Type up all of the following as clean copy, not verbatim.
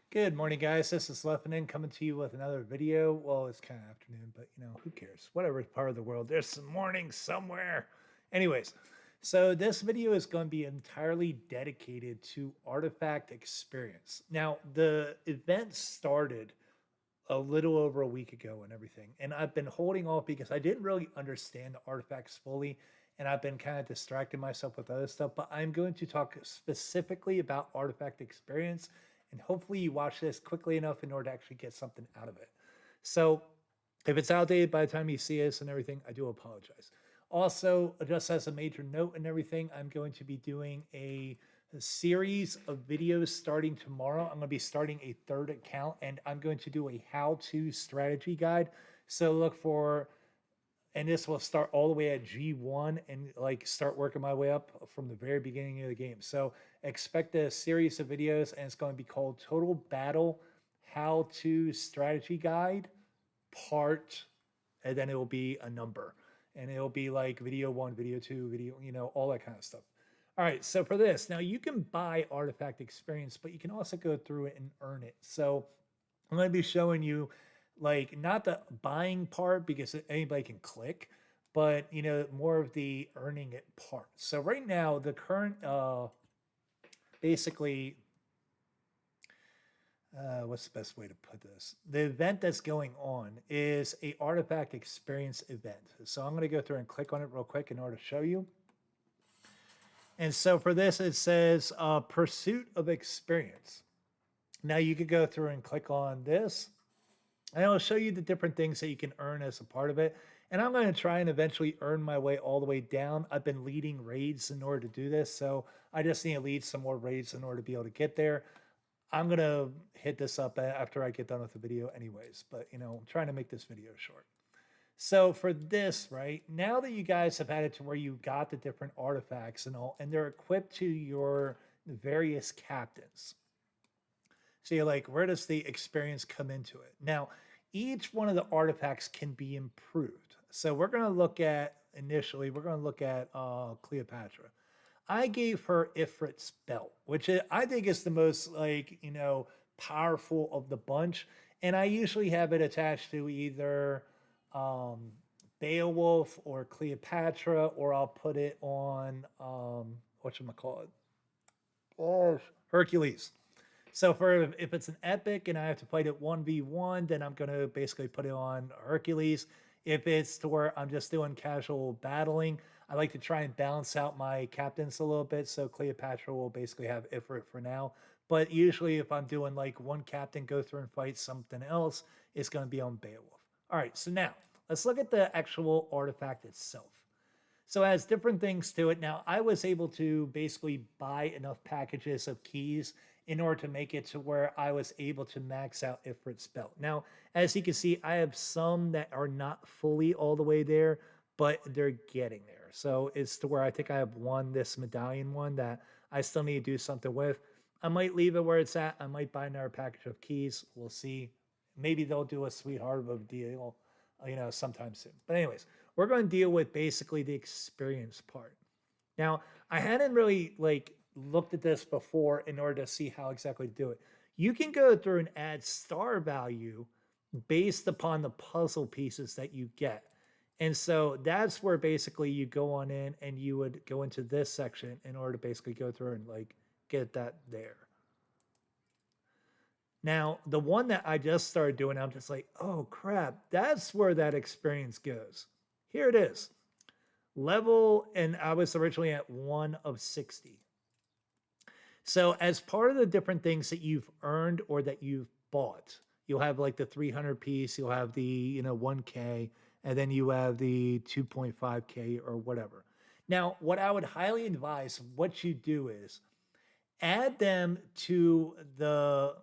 Good morning, guys. This is Leffinen coming to you with another video. Well, it's kind of afternoon, but who cares? Whatever part of the world, there's some morning somewhere. Anyways, so this video is going to be entirely dedicated to Artifact Experience. Now, the event started a little over a week ago and everything, and I've been holding off because I didn't really understand the artifacts fully, and I've been kind of distracting myself with other stuff. But I'm going to talk specifically about Artifact Experience, and hopefully you watch this quickly enough in order to actually get something out of it. So if it's outdated by the time you see this and everything, I do apologize. Also, just as a major note and everything, I'm going to be doing a series of videos starting tomorrow. I'm going to be starting a third account, and I'm going to do a how-to strategy guide. So look for, and this will start all the way at G1 and like start working my way up from the very beginning of the game. So expect a series of videos, and it's going to be called Total Battle How to Strategy Guide Part, and then it will be a number, and it'll be like video one, video two, video, all that kind of stuff. All right, so for this, now you can buy Artifact Experience, but you can also go through it and earn it. So I'm going to be showing you, like, not the buying part because anybody can click, but more of the earning it part. So right now, the current, basically, what's the best way to put this? The event that's going on is a Artifact Experience event. So I'm going to go through and click on it real quick in order to show you. And so for this, it says Pursuit of Experience. Now you could go through and click on this, and it'll show you the different things that you can earn as a part of it. And I'm going to try and eventually earn my way all the way down. I've been leading raids in order to do this, so I just need to lead some more raids in order to be able to get there. I'm going to hit this up after I get done with the video anyways, but I'm trying to make this video short. So for this, right, now that you guys have had it to where you got the different artifacts and all, and they're equipped to your various captains. So you're like, where does the experience come into it? Now, each one of the artifacts can be improved. So we're going to look at, initially, we're going to look at Cleopatra. I gave her Ifrit's belt, which I think is the most, like, powerful of the bunch. And I usually have it attached to either um, Beowulf or Cleopatra, or I'll put it on, whatchamacallit? Oh, Hercules. So for if it's an epic and I have to fight it 1v1, then I'm going to basically put it on Hercules. If it's to where I'm just doing casual battling, I like to try and balance out my captains a little bit. So Cleopatra will basically have Ifrit for now. But usually if I'm doing like one captain go through and fight something else, it's going to be on Beowulf. All right, so now let's look at the actual artifact itself. So it has different things to it. Now, I was able to basically buy enough packages of keys in order to make it to where I was able to max out Ifrit's belt. Now, as you can see, I have some that are not fully all the way there, but they're getting there. So it's to where I think I have one, this medallion one, that I still need to do something with. I might leave it where it's at. I might buy another package of keys. We'll see. Maybe they'll do a sweetheart of a deal, sometime soon. But anyways, we're going to deal with basically the experience part. Now, I hadn't really like looked at this before in order to see how exactly to do it. You can go through and add star value based upon the puzzle pieces that you get. And so that's where basically you go on in and you would go into this section in order to basically go through and like get that there. Now, the one that I just started doing, I'm just like, oh crap, that's where that experience goes. Here it is. Level, and I was originally at 1 of 60. So, as part of the different things that you've earned or that you've bought, you'll have like the 300 piece, you'll have the, 1K, and then you have the 2.5K or whatever. Now, what I would highly advise, what you do is add them to the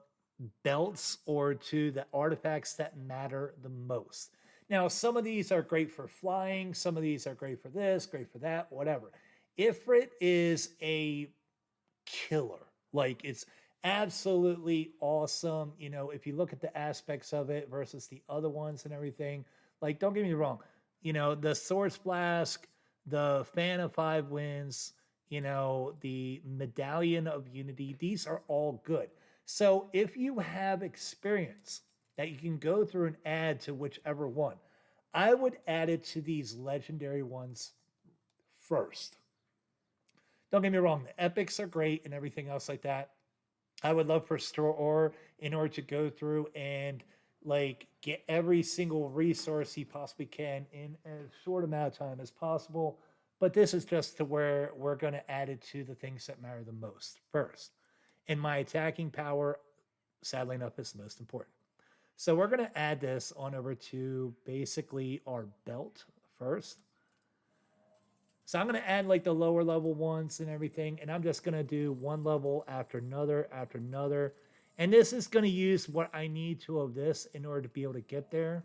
belts or to the artifacts that matter the most. Now, some of these are great for flying, some of these are great for this, great for that, whatever. Ifrit is a killer. Like, it's absolutely awesome. If you look at the aspects of it versus the other ones and everything, like, don't get me wrong, the Source Flask, the Fan of Five Winds, the Medallion of Unity, these are all good. So if you have experience that you can go through and add to whichever one, I would add it to these legendary ones first. Don't get me wrong, the epics are great and everything else like that. I would love for Store Or in order to go through and like get every single resource he possibly can in as short amount of time as possible. But this is just to where we're going to add it to the things that matter the most first. And my attacking power, sadly enough, is the most important. So we're going to add this on over to basically our belt first. So I'm going to add like the lower level ones and everything. And I'm just going to do one level after another after another. And this is going to use what I need to of this in order to be able to get there.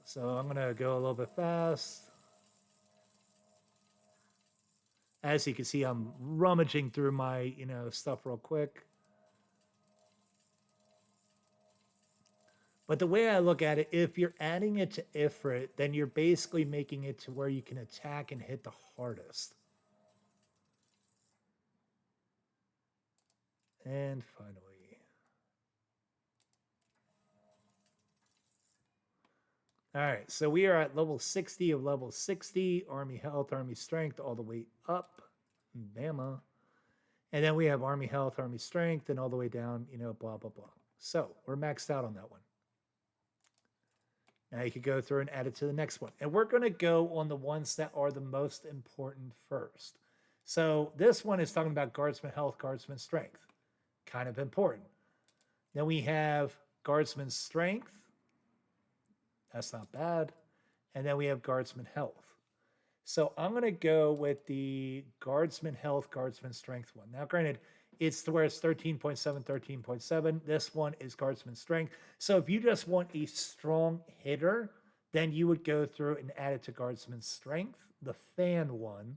So I'm going to go a little bit fast. As you can see, I'm rummaging through my, stuff real quick. But the way I look at it, if you're adding it to Ifrit, then you're basically making it to where you can attack and hit the hardest. And finally. All right, so we are at level 60 of level 60, Army Health, Army Strength, all the way up. Bama. And then we have Army Health, Army Strength, and all the way down, blah, blah, blah. So we're maxed out on that one. Now you could go through and add it to the next one. And we're going to go on the ones that are the most important first. So this one is talking about Guardsman Health, Guardsman Strength. Kind of important. Then we have Guardsman Strength. That's not bad. And then we have Guardsman Health. So I'm going to go with the Guardsman Health, Guardsman Strength one. Now, granted, it's to where it's 13.7, 13.7. This one is Guardsman Strength. So if you just want a strong hitter, then you would go through and add it to Guardsman Strength, the fan one.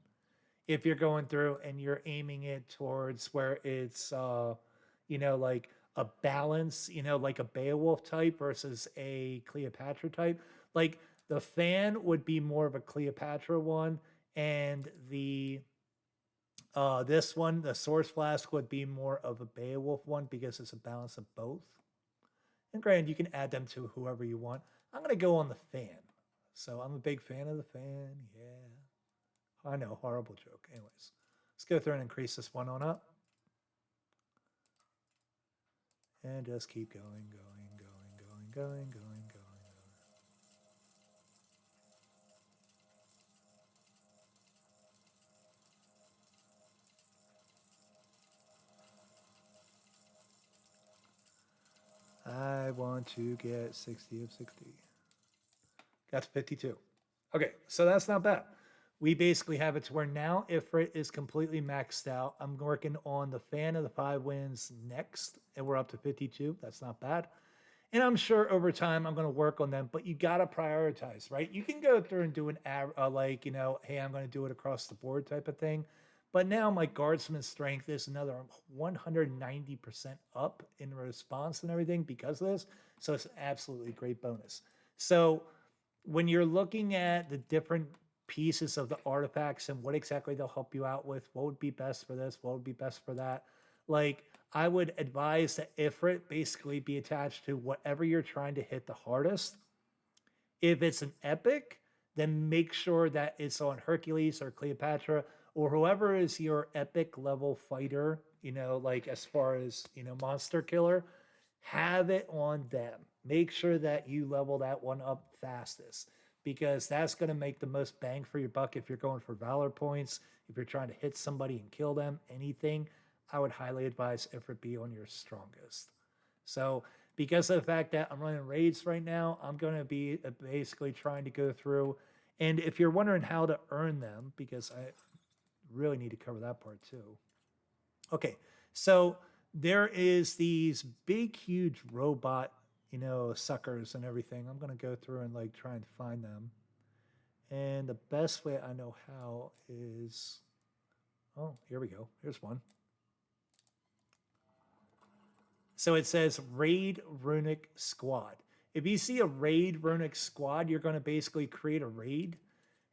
If you're going through and you're aiming it towards where it's, like a balance, like a Beowulf type versus a Cleopatra type. Like the fan would be more of a Cleopatra one, and the this one, the Source Flask, would be more of a Beowulf one because it's a balance of both. And granted, you can add them to whoever you want. I'm going to go on the fan. So I'm a big fan of the fan. Yeah. I know, horrible joke. Anyways, let's go through and increase this one on up. And just keep going, going, going, going, going, going, going. I want to get 60 of 60. Got to 52. Okay, so that's not bad. We basically have it to where now Ifrit is completely maxed out. I'm working on the Fan of the Five Winds next, and we're up to 52. That's not bad. And I'm sure over time I'm going to work on them, but you got to prioritize, right? You can go through and do an hey, I'm going to do it across the board type of thing. But now my Guardsman Strength is another 190% up in response and everything because of this. So it's an absolutely great bonus. So when you're looking at the different pieces of the artifacts and what exactly they'll help you out with, what would be best for this, what would be best for that, like I would advise that Ifrit basically be attached to whatever you're trying to hit the hardest. If it's an epic, then make sure that it's on Hercules or Cleopatra or whoever is your epic level fighter, like as far as, monster killer, have it on them. Make sure that you level that one up fastest because that's going to make the most bang for your buck if you're going for valor points, if you're trying to hit somebody and kill them, anything. I would highly advise Ifrit be on your strongest. So because of the fact that I'm running raids right now, I'm going to be basically trying to go through. And if you're wondering how to earn them, because I really need to cover that part too. Okay, so there is these big, huge robot, suckers and everything. I'm going to go through and like try and find them. And the best way I know how is, oh, here we go. Here's one. So it says Raid Runic Squad. If you see a Raid Runic Squad, you're going to basically create a raid.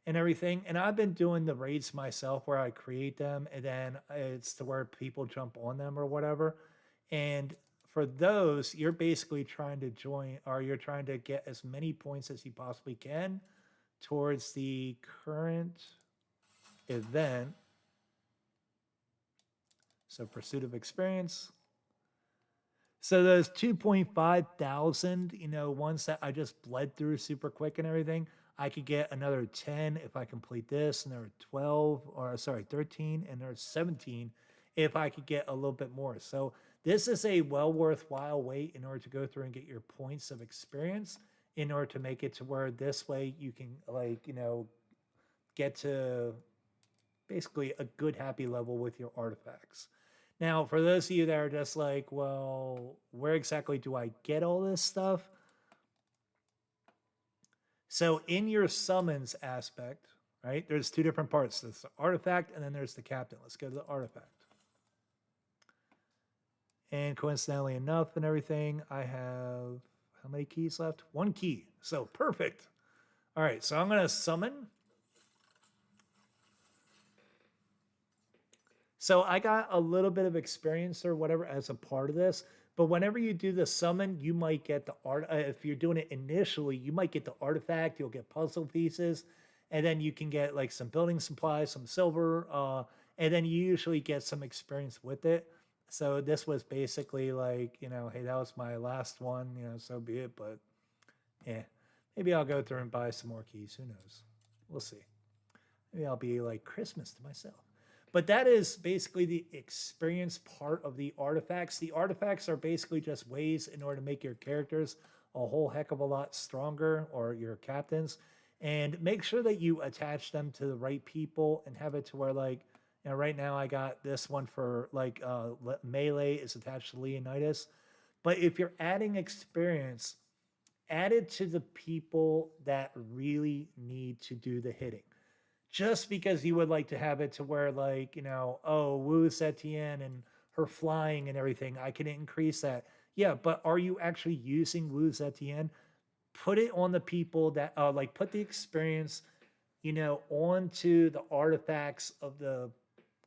and everything. And I've been doing the raids myself where I create them and then it's to where people jump on them or whatever. And for those, you're basically trying to join or you're trying to get as many points as you possibly can towards the current event. So pursuit of experience. So those 2.5 thousand, ones that I just bled through super quick and everything, I could get another 10 if I complete this, and there are 12, or sorry, 13, and there's 17 if I could get a little bit more. So this is a well worthwhile wait in order to go through and get your points of experience in order to make it to where this way you can get to basically a good happy level with your artifacts. Now, for those of you that are just like, well, where exactly do I get all this stuff? So in your summons aspect, right, there's two different parts. There's the artifact and then there's the captain. Let's go to the artifact. And coincidentally enough and everything, I have, how many keys left? 1 key. So perfect. All right, so I'm going to summon. So I got a little bit of experience or whatever as a part of this, but whenever you do the summon, you might get the art. If you're doing it initially, you might get the artifact, you'll get puzzle pieces, and then you can get like some building supplies, some silver, and then you usually get some experience with it. So this was basically like, hey, that was my last one, so be it. But yeah, maybe I'll go through and buy some more keys. Who knows? We'll see. Maybe I'll be like Christmas to myself. But that is basically the experience part of the artifacts. The artifacts are basically just ways in order to make your characters a whole heck of a lot stronger, or your captains. And make sure that you attach them to the right people and have it to where, like, right now I got this one for like melee is attached to Leonidas. But if you're adding experience, add it to the people that really need to do the hitting. Just because you would like to have it to where, like, oh, Wu Zetian and her flying and everything, I can increase that. Yeah, but are you actually using Wu Zetian? Put it on the people that, like, put the experience, onto the artifacts of the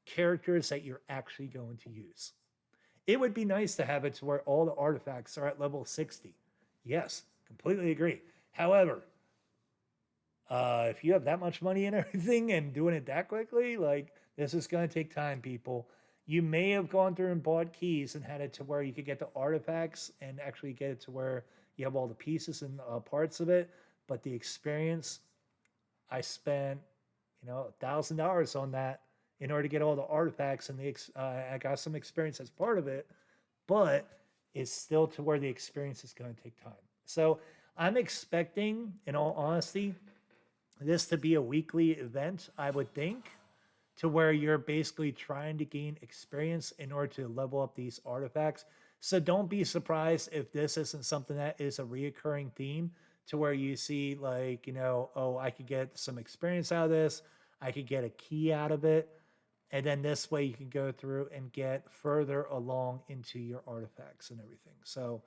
characters that you're actually going to use. It would be nice to have it to where all the artifacts are at level 60. Yes, completely agree. However, if you have that much money and everything and doing it that quickly, like, this is going to take time, people. You may have gone through and bought keys and had it to where you could get the artifacts and actually get it to where you have all the pieces and parts of it. But the experience, I spent, $1,000 on that in order to get all the artifacts, and I got some experience as part of it, but it's still to where the experience is going to take time. So I'm expecting, in all honesty, this to be a weekly event, I would think, to where you're basically trying to gain experience in order to level up these artifacts. So don't be surprised if this isn't something that is a reoccurring theme, to where you see, like, oh, I could get some experience out of this, I could get a key out of it, and then this way you can go through and get further along into your artifacts and everything. So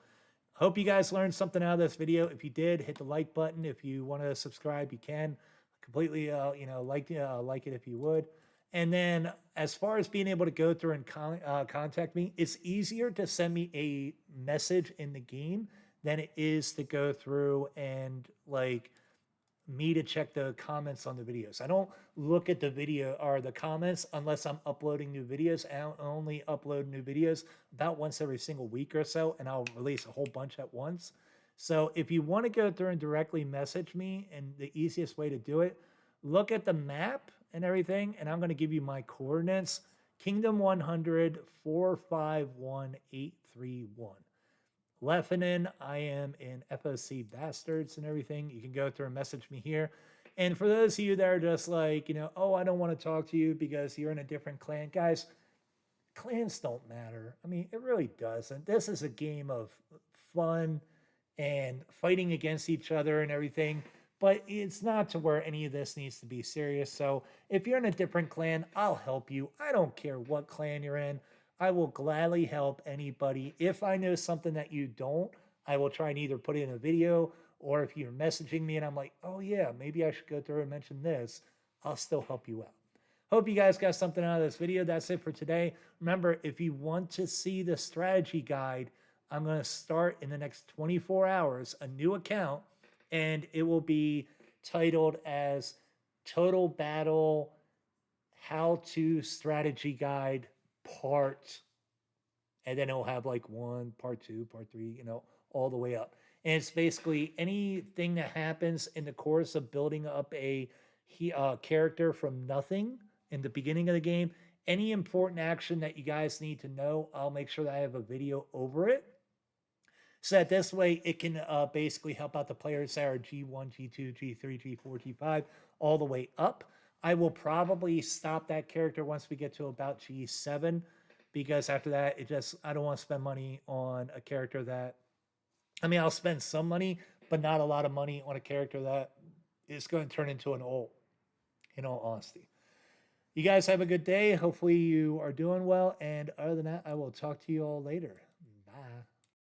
hope you guys learned something out of this video. If you did, hit the like button. If you want to subscribe, you can. Completely, like it if you would. And then as far as being able to go through and contact me, it's easier to send me a message in the game than it is to go through and, like, me to check the comments on the videos. I don't look at the video or the comments unless I'm uploading new videos. I only upload new videos about once every single week or so, and I'll release a whole bunch at once. So if you want to go through and directly message me, and the easiest way to do it, look at the map and everything, and I'm going to give you my coordinates. Kingdom 100 451 831. Leffinen, I am in FOC Bastards and everything. You can go through and message me here. And for those of you that are just like, oh, I don't want to talk to you because you're in a different clan, guys, clans don't matter. I mean, it really doesn't. This is a game of fun and fighting against each other and everything, but it's not to where any of this needs to be serious. So if you're in a different clan, I'll help you. I don't care what clan you're in. I will gladly help anybody. If I know something that you don't, I will try and either put it in a video Or if you're messaging me and I'm like, oh yeah, maybe I should go through and mention this, I'll still help you out. Hope you guys got something out of this video. That's it for today. Remember, if you want to see the strategy guide, I'm going to start in the next 24 hours a new account, and it will be titled as Total Battle How to Strategy Guide Part, and then it'll have like one, part two, part three, all the way up. And it's basically anything that happens in the course of building up a character from nothing in the beginning of the game. Any important action that you guys need to know, I'll make sure that I have a video over it. So that this way it can basically help out the players that are G1, G2, G3, G4, G5, all the way up. I will probably stop that character once we get to about G7, because after that, I don't want to spend money on a character that, I'll spend some money, but not a lot of money on a character that is going to turn into an ult, in all honesty. You guys have a good day. Hopefully you are doing well. And other than that, I will talk to you all later. Bye.